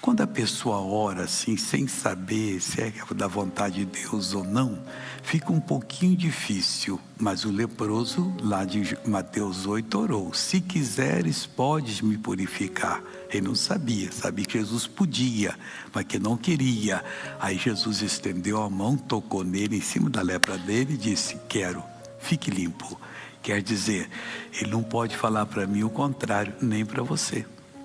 quando a pessoa ora assim, sem saber se é da vontade de Deus ou não, fica um pouquinho difícil. Mas o leproso, lá de Mateus 8, orou: se quiseres, podes me purificar. Ele não sabia que Jesus podia, mas que não queria. Aí Jesus estendeu a mão, tocou nele, em cima da lepra dele, e disse: quero, fique limpo. Quer dizer, ele não pode falar para mim o contrário, nem para você.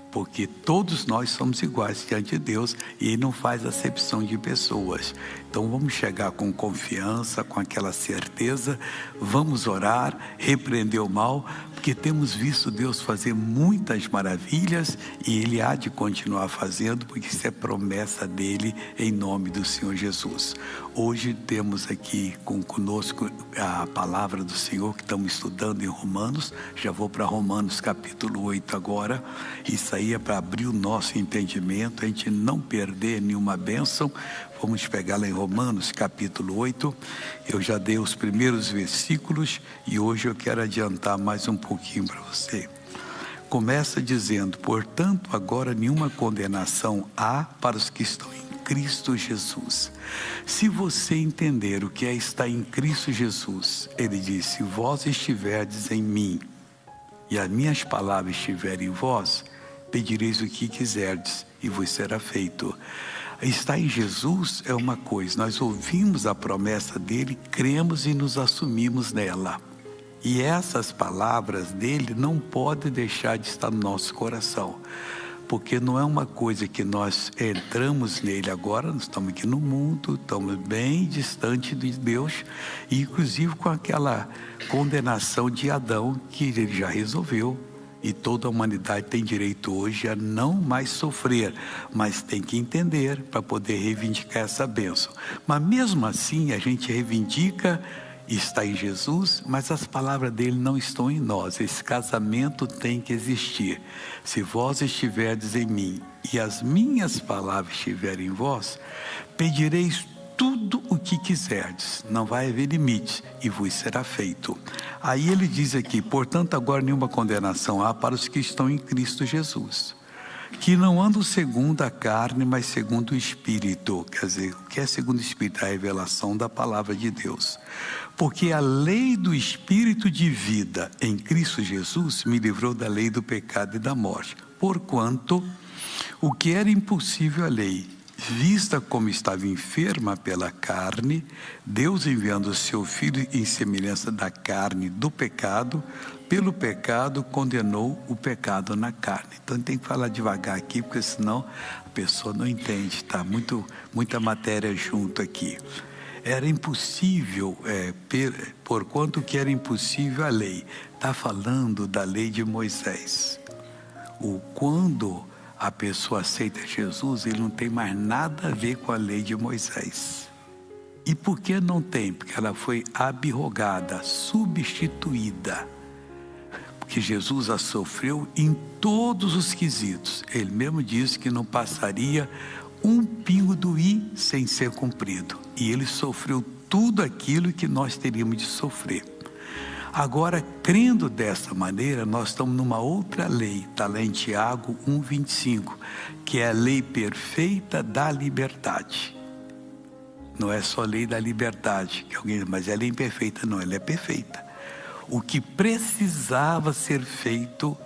Porque todos nós somos iguais diante de Deus e Ele não faz acepção de pessoas. Então vamos chegar com confiança, com aquela certeza, vamos orar, repreender o mal, porque temos visto Deus fazer muitas maravilhas e Ele há de continuar fazendo, porque isso é promessa dEle em nome do Senhor Jesus. Hoje temos aqui conosco a palavra do Senhor que estamos estudando em Romanos. Já vou para Romanos capítulo 8 agora. Isso aí é para abrir o nosso entendimento, a gente não perder nenhuma bênção. Vamos pegar lá em Romanos capítulo 8. Eu já dei os primeiros versículos e hoje eu quero adiantar mais um pouquinho para você. Começa dizendo: portanto, agora nenhuma condenação há para os que estão em Cristo Jesus. Se você entender o que é estar em Cristo Jesus, ele diz: se vós estiverdes em mim e as minhas palavras estiverem em vós, pedireis o que quiserdes e vos será feito. Estar em Jesus é uma coisa, nós ouvimos a promessa dele, cremos e nos assumimos nela. E essas palavras dele não podem deixar de estar no nosso coração. Porque não é uma coisa que nós entramos nele agora, nós estamos aqui no mundo, estamos bem distante de Deus, e inclusive com aquela condenação de Adão que ele já resolveu. E toda a humanidade tem direito hoje a não mais sofrer, mas tem que entender para poder reivindicar essa bênção. Mas mesmo assim a gente reivindica, está em Jesus, mas as palavras dele não estão em nós. Esse casamento tem que existir. Se vós estiverdes em mim e as minhas palavras estiverem em vós, pedireis tudo o que quiserdes, não vai haver limite, e vos será feito. Aí ele diz aqui: portanto, agora nenhuma condenação há para os que estão em Cristo Jesus, que não andam segundo a carne, mas segundo o Espírito. Quer dizer, o que é segundo o Espírito? A revelação da palavra de Deus. Porque a lei do Espírito de vida em Cristo Jesus me livrou da lei do pecado e da morte. Porquanto o que era impossível à lei, vista como estava enferma pela carne, Deus, enviando o seu Filho em semelhança da carne do pecado, pelo pecado condenou o pecado na carne. Então tem que falar devagar aqui, porque senão a pessoa não entende, tá? Muita matéria junto aqui. Era impossível, porquanto que era impossível a lei. Está falando da lei de Moisés. Quando a pessoa aceita Jesus, ele não tem mais nada a ver com a lei de Moisés. E por que não tem? Porque ela foi abrogada, substituída. Porque Jesus a sofreu em todos os quesitos. Ele mesmo disse que não passaria um pingo do i sem ser cumprido. E ele sofreu tudo aquilo que nós teríamos de sofrer. Agora, crendo dessa maneira, nós estamos numa outra lei, está lá em Tiago 1,25, que é a lei perfeita da liberdade. Não é só a lei da liberdade, mas ela é imperfeita, não, ela é perfeita. O que precisava ser feito,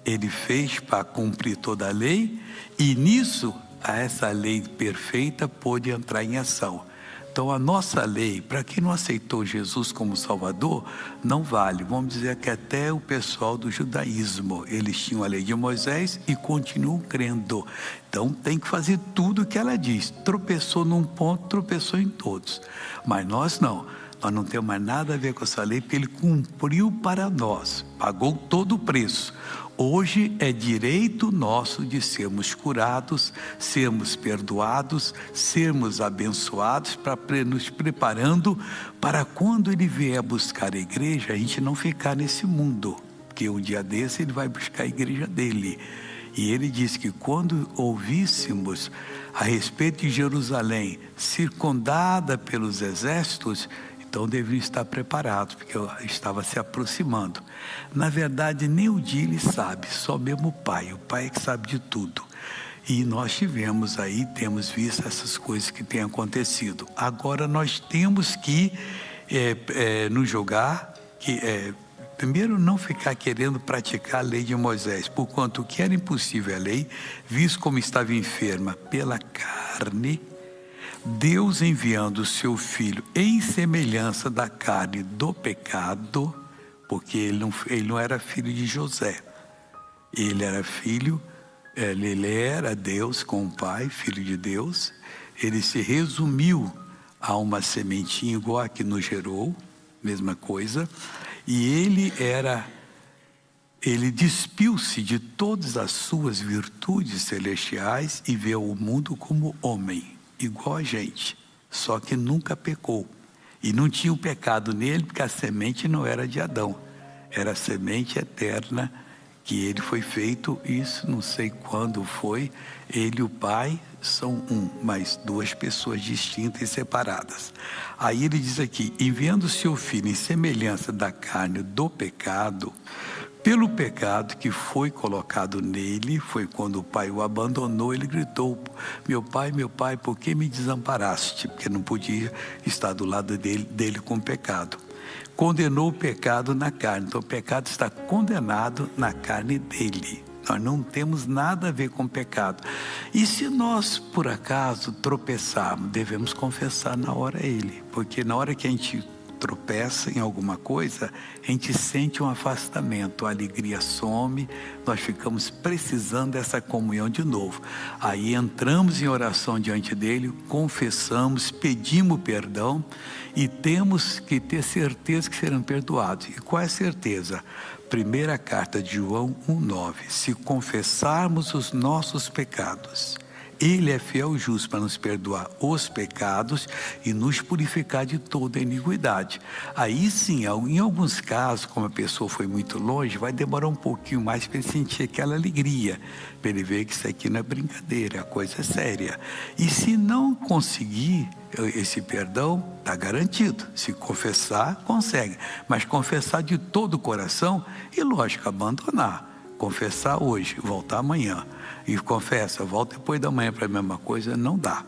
ele fez para cumprir toda a lei, e nisso, essa lei perfeita pôde entrar em ação. Então a nossa lei, para quem não aceitou Jesus como Salvador, não vale. Vamos dizer que até o pessoal do judaísmo, eles tinham a lei de Moisés e continuam crendo. Então tem que fazer tudo o que ela diz. Tropeçou num ponto, tropeçou em todos. Mas nós não. Nós não temos mais nada a ver com essa lei, porque ele cumpriu para nós, pagou todo o preço. Hoje é direito nosso de sermos curados, sermos perdoados, sermos abençoados, para nos preparando para quando ele vier buscar a igreja, a gente não ficar nesse mundo. Porque um dia desse ele vai buscar a igreja dele. E ele diz que quando ouvíssemos a respeito de Jerusalém, circundada pelos exércitos, então deveriam estar preparados, porque eu estava se aproximando. Na verdade, nem o dia ele sabe, só mesmo o Pai é que sabe de tudo. E nós temos visto essas coisas que têm acontecido. Agora nós temos que nos jogar, primeiro, não ficar querendo praticar a lei de Moisés, porquanto o que era impossível à lei, visto como estava enferma pela carne, Deus enviando o seu Filho em semelhança da carne do pecado, porque ele não era filho de José, ele era filho, ele era Deus com o Pai, filho de Deus. Ele se resumiu a uma sementinha igual a que nos gerou, mesma coisa, e ele despiu-se de todas as suas virtudes celestiais e veio ao mundo como homem, igual a gente, só que nunca pecou. E não tinha o pecado nele, porque a semente não era de Adão, era a semente eterna, que ele foi feito, isso não sei quando foi, ele e o Pai são um, mas duas pessoas distintas e separadas. Aí ele diz aqui, enviando o seu Filho em semelhança da carne do pecado, pelo pecado que foi colocado nele, foi quando o Pai o abandonou, ele gritou, meu Pai, por que me desamparaste? Porque não podia estar do lado dele com o pecado. Condenou o pecado na carne, então o pecado está condenado na carne dele. Nós não temos nada a ver com o pecado. E se nós, por acaso, tropeçarmos, devemos confessar na hora ele, porque na hora que a gente tropeça em alguma coisa, a gente sente um afastamento, a alegria some, nós ficamos precisando dessa comunhão de novo. Aí entramos em oração diante dele, confessamos, pedimos perdão e temos que ter certeza que serão perdoados. E qual é a certeza? Primeira carta de João 1,9, se confessarmos os nossos pecados, Ele é fiel e justo para nos perdoar os pecados e nos purificar de toda iniquidade. Aí sim, em alguns casos, como a pessoa foi muito longe, vai demorar um pouquinho mais para ele sentir aquela alegria, para ele ver que isso aqui não é brincadeira, a coisa é séria. E se não conseguir esse perdão, está garantido. Se confessar, consegue. Mas confessar de todo o coração e, lógico, abandonar. Confessar hoje, voltar amanhã. E confessa, volta depois da manhã para a mesma coisa, não dá.